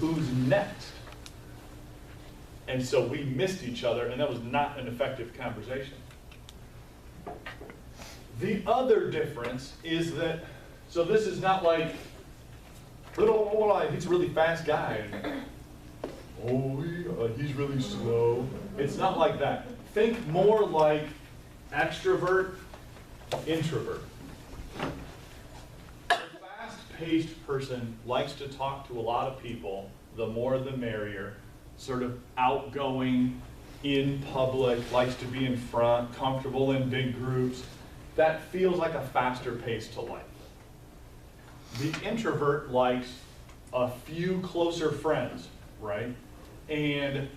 who's next. And so we missed each other, and that was not an effective conversation. The other difference is that, so this is not like, he's a really fast guy, and, he's really slow. It's not like that. Think more like extrovert, introvert. A fast-paced person likes to talk to a lot of people, the more the merrier, sort of outgoing, in public, likes to be in front, comfortable in big groups. That feels like a faster pace to life. The introvert likes a few closer friends, right? And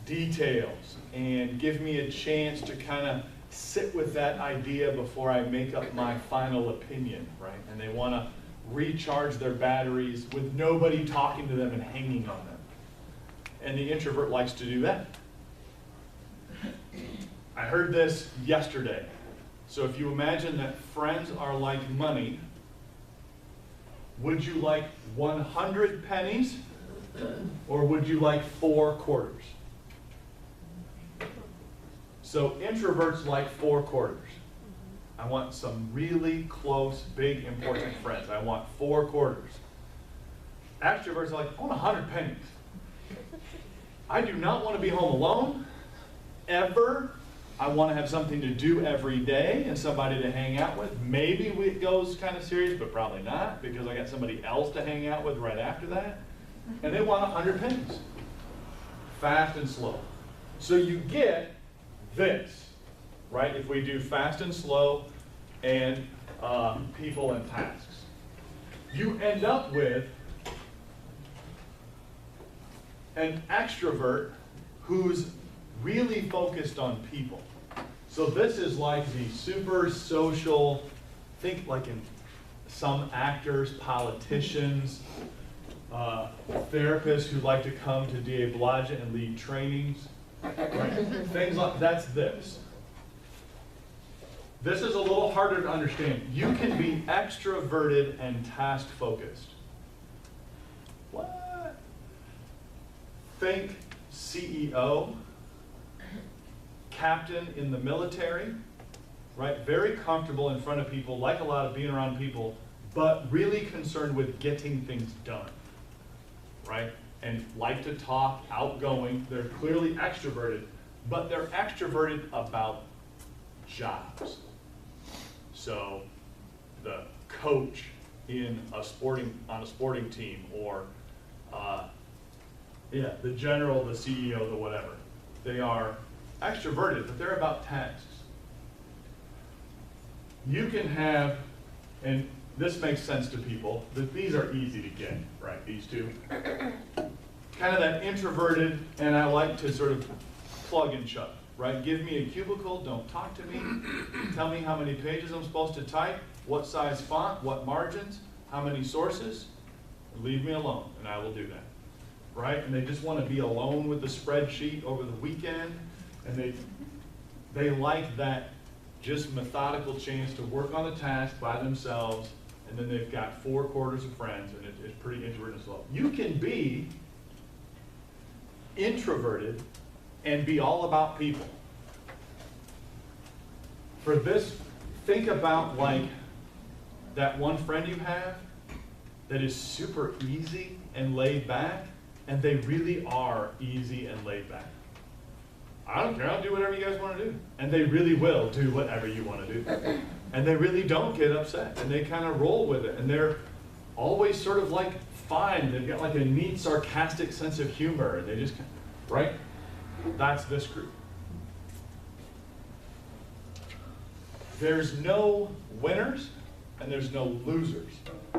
details, and give me a chance to kind of sit with that idea before I make up my final opinion, right? And they want to recharge their batteries with nobody talking to them and hanging on them. And the introvert likes to do that. I heard this yesterday. So if you imagine that friends are like money, would you like 100 pennies or would you like 4 quarters? So introverts like 4 quarters. I want some really close, big, important friends. I want 4 quarters. Extroverts are like, I want 100 pennies. I do not want to be home alone, ever. I want to have something to do every day and somebody to hang out with. Maybe it goes kind of serious, but probably not, because I got somebody else to hang out with right after that. And they want 100 pennies. Fast and slow. So you get this, right? If we do fast and slow and people and tasks. You end up with an extrovert who's really focused on people. So this is like the super social, think like in some actors, politicians, therapists who like to come to D.A. Blodgett and lead trainings. Right? Things like that's this. This is a little harder to understand. You can be extroverted and task focused. What? Think CEO, captain in the military, right? Very comfortable in front of people, like a lot of being around people, but really concerned with getting things done, right? And like to talk, outgoing. They're clearly extroverted, but they're extroverted about jobs. So the coach on a sporting team, or the general, the CEO, the whatever. They are extroverted, but they're about tasks. You can have, and this makes sense to people, that these are easy to get, right? These two. Kind of that introverted, and I like to sort of plug and chug, right? Give me a cubicle, don't talk to me. Tell me how many pages I'm supposed to type, what size font, what margins, how many sources. Leave me alone, and I will do that, right? And they just want to be alone with the spreadsheet over the weekend, and they like that just methodical chance to work on the task by themselves, and then they've got 4 quarters of friends, and it's pretty introverted as well. You can be introverted and be all about people. For this, think about like that one friend you have that is super easy and laid back, and they really are easy and laid back. I don't care, I'll do whatever you guys want to do. And they really will do whatever you want to do. And they really don't get upset, and they kind of roll with it. And they're always sort of like fine. They've got like a neat, sarcastic sense of humor. And they just, right? That's this group. There's no winners and there's no losers.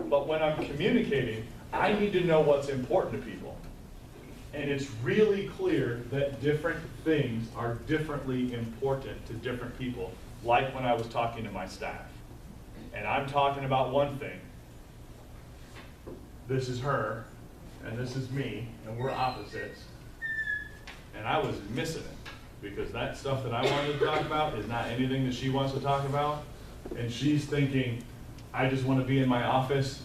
But when I'm communicating, I need to know what's important to people. And it's really clear that different things are differently important to different people, like when I was talking to my staff. And I'm talking about one thing. This is her, and this is me, and we're opposites. And I was missing it, because that stuff that I wanted to talk about is not anything that she wants to talk about. And she's thinking, I just want to be in my office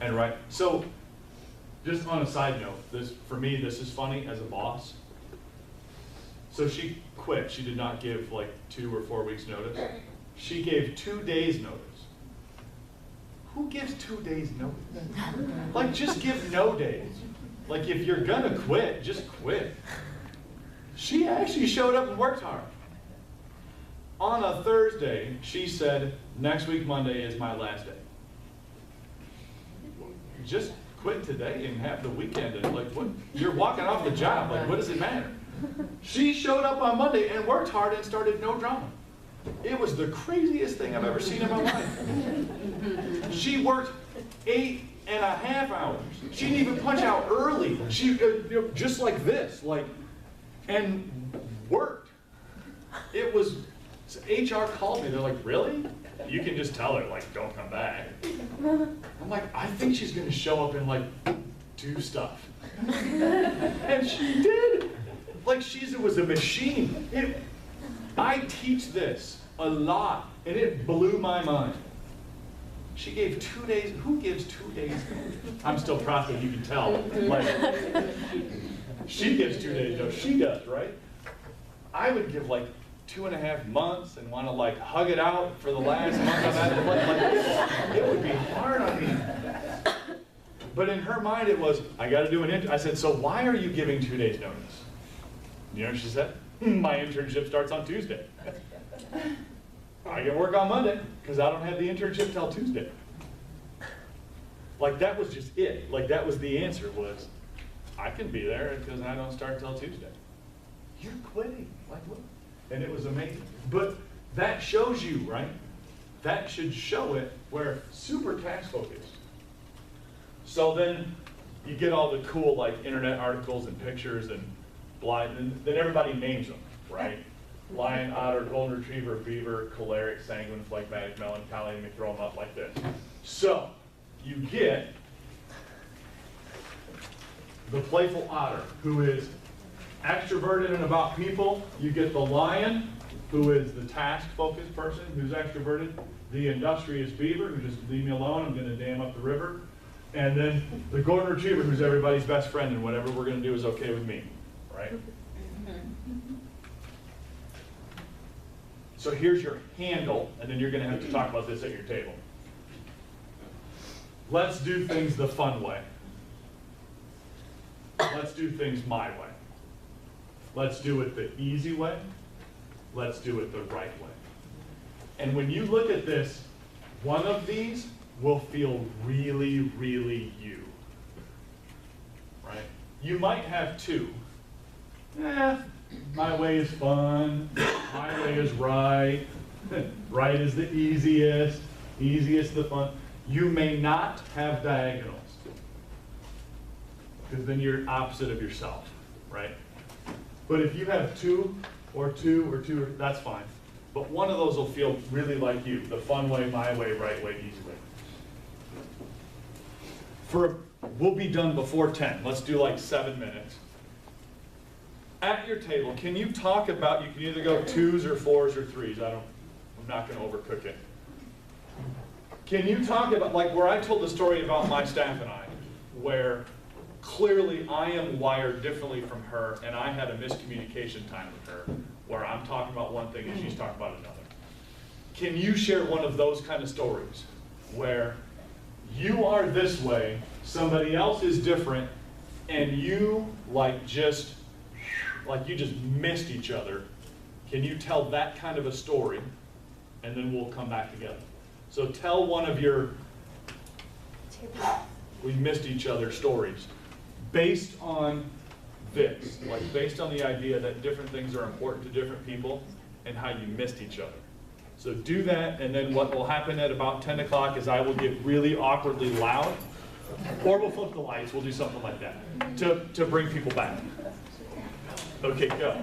and write. So Just on a side note, for me, this is funny as a boss. So she quit. She did not give like 2 or 4 weeks notice. She gave 2 days notice. Who gives 2 days notice? Like, just give no days. Like, if you're gonna quit, just quit. She actually showed up and worked hard. On a Thursday, she said, next week Monday is my last day. Just quit today and have the weekend. And like, what? You're walking off the job. Like, what does it matter? She showed up on Monday and worked hard and started no drama. It was the craziest thing I've ever seen in my life. She worked 8.5 hours. She didn't even punch out early. She just like this, like, and worked. It was. So HR called me. They're like, really? You can just tell her, like, don't come back. I'm like, I think she's going to show up and, like, do stuff. And she did. Like, she was a machine. I teach this a lot, and it blew my mind. She gave 2 days. Who gives 2 days? I'm still processing, you can tell. Like, she gives 2 days, though. She does, right? I would give, like, 2.5 months and want to like hug it out for the last month of that. Like, it would be hard on me. But in her mind it was, I got to do an internship. I said, so why are you giving 2 days notice? You know what she said? My internship starts on Tuesday. I can work on Monday because I don't have the internship till Tuesday. Like that was just it. Like that was the answer was, I can be there because I don't start till Tuesday. You're quitting. Like what? And it was amazing. But that shows you, right? That should show it where super task focused. So then you get all the cool like internet articles and pictures and blind, and then everybody names them, right? Lion, otter, golden retriever, beaver, choleric, sanguine, phlegmatic, melancholy, and we throw them up like this. So you get the playful otter, who is extroverted and about people. You get the lion, who is the task-focused person who's extroverted. The industrious beaver, who just leave me alone, I'm going to dam up the river. And then the golden retriever, who's everybody's best friend, and whatever we're going to do is okay with me, right? So here's your handle, and then you're going to have to talk about this at your table. Let's do things the fun way. Let's do things my way. Let's do it the easy way. Let's do it the right way. And when you look at this, one of these will feel really, really you. Right? You might have two. My way is fun. My way is right. Right is the easiest. Easiest the fun. You may not have diagonals, because then you're opposite of yourself, right? But if you have two, that's fine. But one of those will feel really like you. The fun way, my way, right way, easy way. We'll be done before 10. Let's do like 7 minutes. At your table, can you talk about, you can either go 2s or 4s or 3s. I'm not going to overcook it. Can you talk about, like where I told the story about my staff and I, where clearly I am wired differently from her, and I had a miscommunication time with her, where I'm talking about one thing and she's talking about another. Can you share one of those kind of stories, where you are this way, somebody else is different, and you just missed each other? Can you tell that kind of a story, and then we'll come back together? So tell one of your we missed each other stories based on this, like based on the idea that different things are important to different people and how you missed each other. So do that, and then what will happen at about 10 o'clock is I will get really awkwardly loud, or we'll flip the lights, we'll do something like that to bring people back. Okay, go.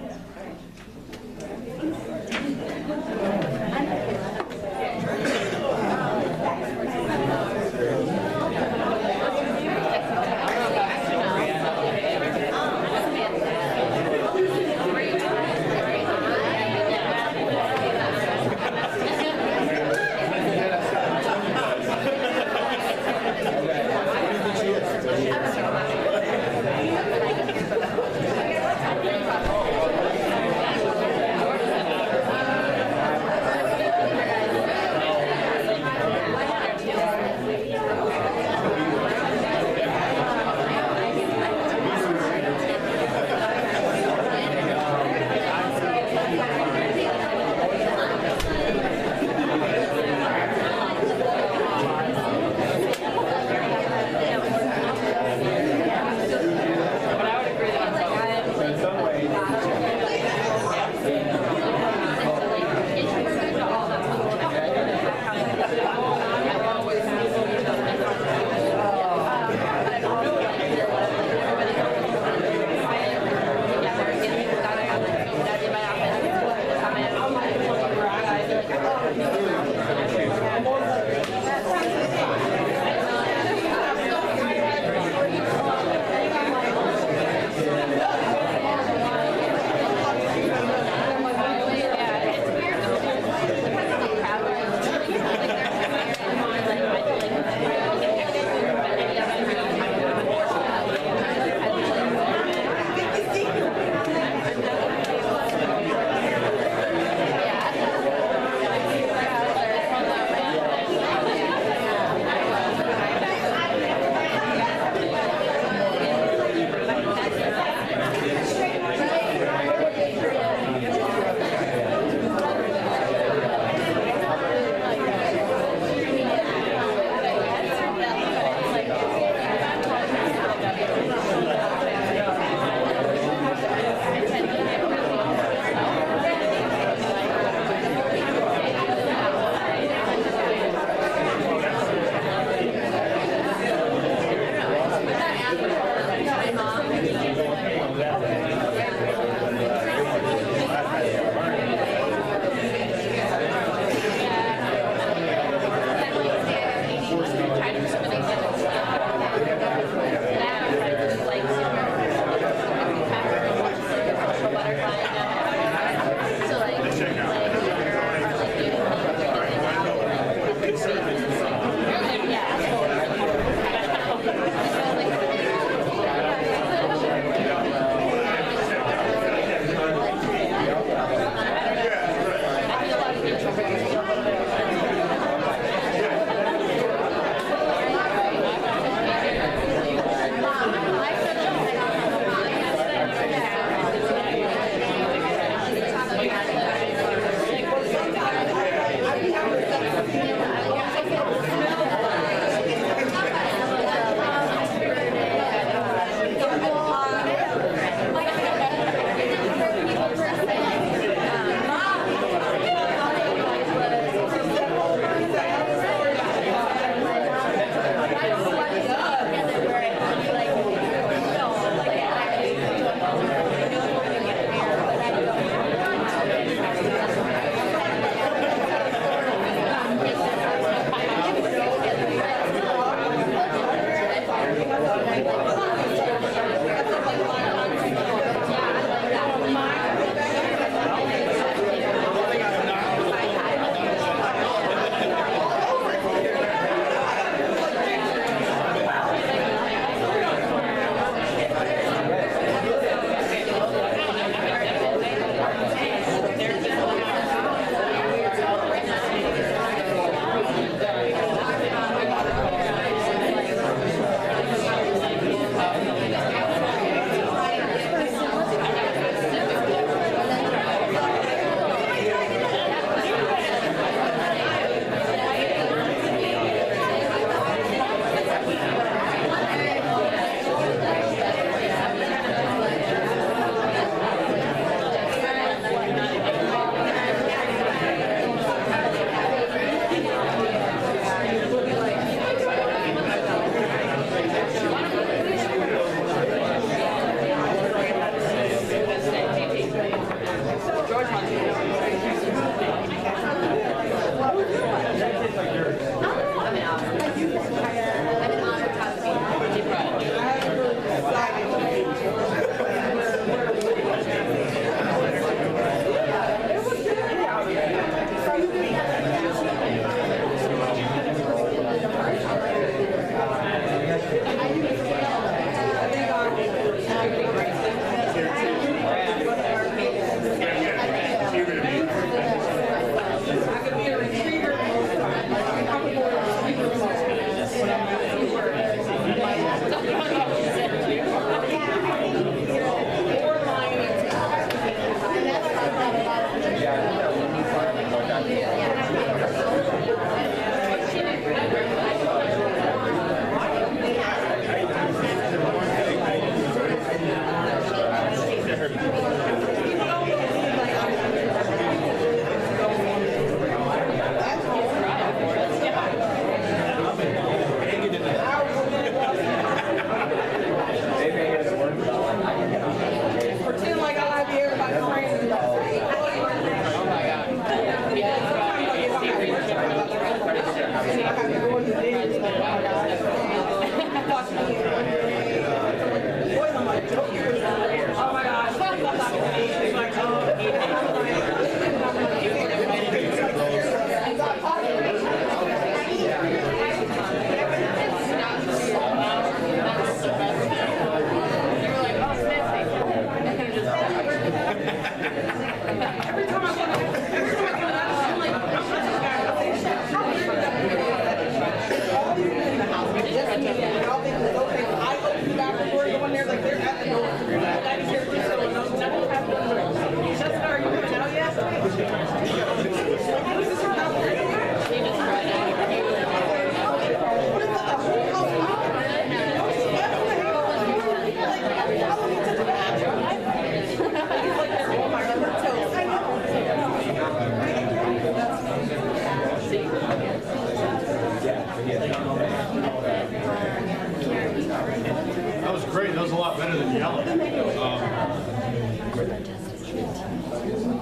That was great. That was a lot better than yelling.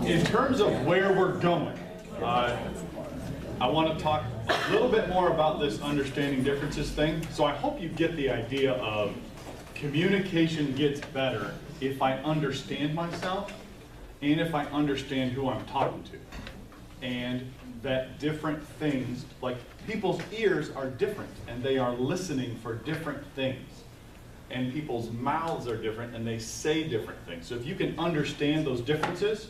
In terms of where we're going, I want to talk a little bit more about this understanding differences thing. So I hope you get the idea of communication gets better if I understand myself and if I understand who I'm talking to. And that different things, like people's ears are different and they are listening for different things. And people's mouths are different and they say different things. So if you can understand those differences,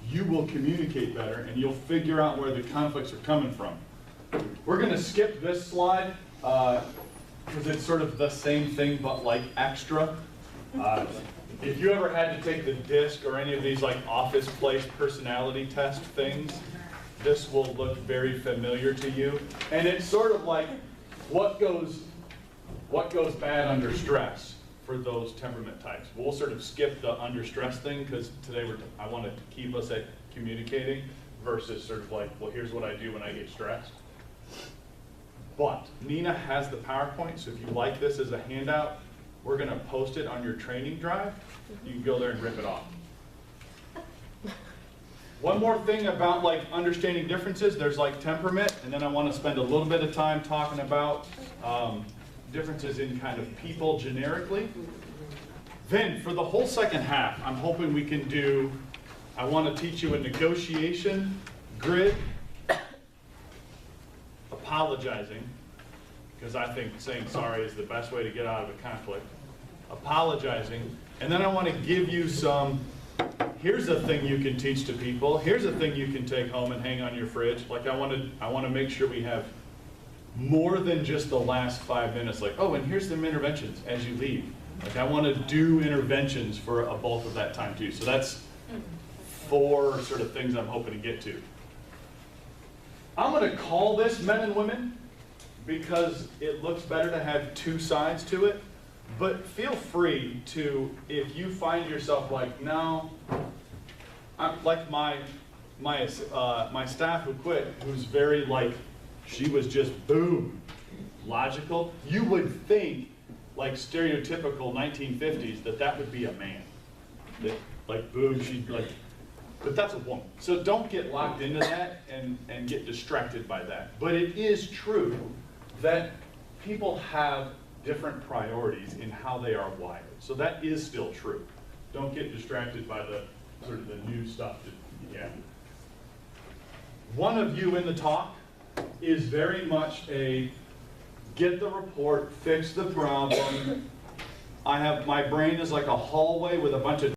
you will communicate better and you'll figure out where the conflicts are coming from. We're going to skip this slide because it's sort of the same thing but like extra. If you ever had to take the DISC or any of these like office place personality test things, this will look very familiar to you. And it's sort of like what goes bad under stress for those temperament types. We'll sort of skip the under stress thing because today I want to keep us at communicating versus sort of like, well, here's what I do when I get stressed. But Nina has the PowerPoint, so if you like this as a handout, we're going to post it on your training drive. You can go there and rip it off. One more thing about like understanding differences, there's like temperament, and then I want to spend a little bit of time talking about differences in kind of people generically. Then for the whole second half, I'm hoping we can do, I want to teach you a negotiation grid, apologizing, because I think saying sorry is the best way to get out of a conflict, apologizing, and then I want to give you some, here's a thing you can teach to people, here's a thing you can take home and hang on your fridge. Like I want to make sure we have more than just the last 5 minutes, like, oh, and here's some interventions as you leave. Like I want to do interventions for a bulk of that time too. So that's 4 sort of things I'm hoping to get to. I'm going to call this men and women because it looks better to have 2 sides to it. But feel free to, if you find yourself like, no, I'm like my staff who quit, who's very like, she was just boom, logical. You would think, like stereotypical 1950s, that would be a man. That, like boom, she'd like, but that's a woman. So don't get locked into that and get distracted by that. But it is true that people have different priorities in how they are wired. So that is still true. Don't get distracted by the sort of the new stuff. One of you in the talk is very much a get the report, fix the problem. My brain is like a hallway with a bunch of